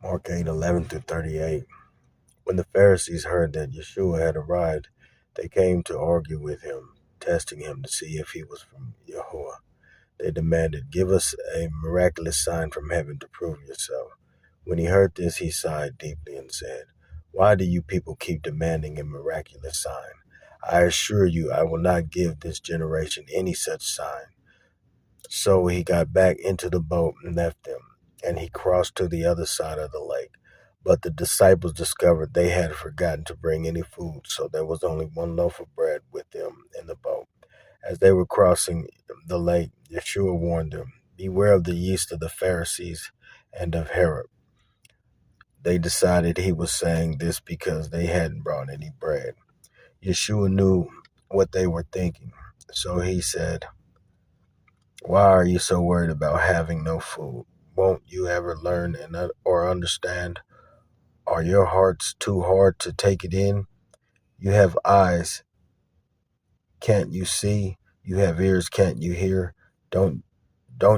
Mark 8:11-38. When the Pharisees heard that Yeshua had arrived, they came to argue with him, testing him to see if he was from Yahuwah. They demanded, "Give us a miraculous sign from heaven to prove yourself." When he heard this, he sighed deeply and said, "Why do you people keep demanding a miraculous sign? I assure you, I will not give this generation any such sign." So he got back into the boat and left them, and he crossed to the other side of the lake. But the disciples discovered they had forgotten to bring any food, so there was only one loaf of bread with them in the boat. As they were crossing the lake, Yeshua warned them, "Beware of the yeast of the Pharisees and of Herod." They decided he was saying this because they hadn't brought any bread. Yeshua knew what they were thinking, so he said, "Why are you so worried about having no food? Won't you ever learn or understand? Are your hearts too hard to take it in? You have eyes, can't you see? You have ears, can't you hear? Don't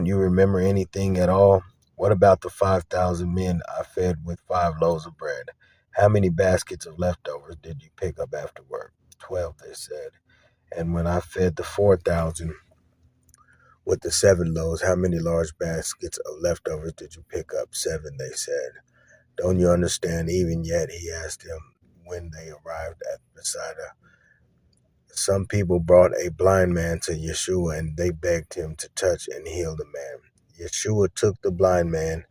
you remember anything at all? What about the 5,000 men I fed with 5 loaves of bread? How many baskets of leftovers did you pick up afterward?" 12, they said. "And when I fed the 4,000 with the 7 loaves, how many large baskets of leftovers did you pick up?" 7, they said. "Don't you understand even yet?" he asked them when they arrived at Bethsaida. Some people brought a blind man to Yeshua, and they begged him to touch and heal the man. Yeshua took the blind man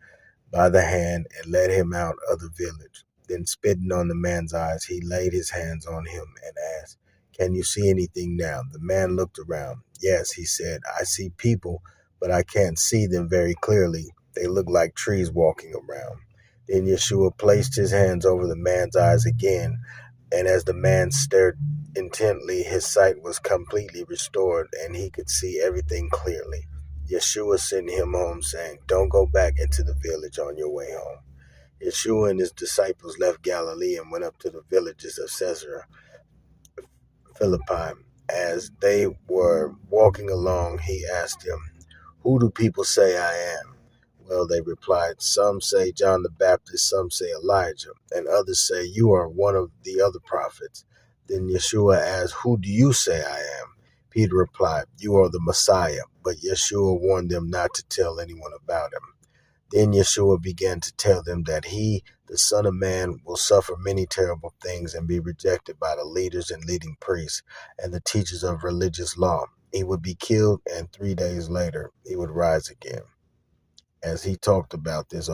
by the hand and led him out of the village. Then, spitting on the man's eyes, he laid his hands on him and asked, "Can you see anything now?" The man looked around. "Yes," he said, "I see people, but I can't see them very clearly. They look like trees walking around." Then Yeshua placed his hands over the man's eyes again, and as the man stared intently, his sight was completely restored, and he could see everything clearly. Yeshua sent him home, saying, "Don't go back into the village on your way home." Yeshua and his disciples left Galilee and went up to the villages of Caesarea Philippi. As they were walking along, he asked them, "Who do people say I am?" "Well," they replied, "some say John the Baptist, some say Elijah, and others say you are one of the other prophets." Then Yeshua asked, "Who do you say I am?" Peter replied, "You are the Messiah." But Yeshua warned them not to tell anyone about him. Then Yeshua began to tell them that he, the Son of Man, will suffer many terrible things and be rejected by the leaders and leading priests and the teachers of religious law. He would be killed, and 3 days later he would rise again. As he talked about this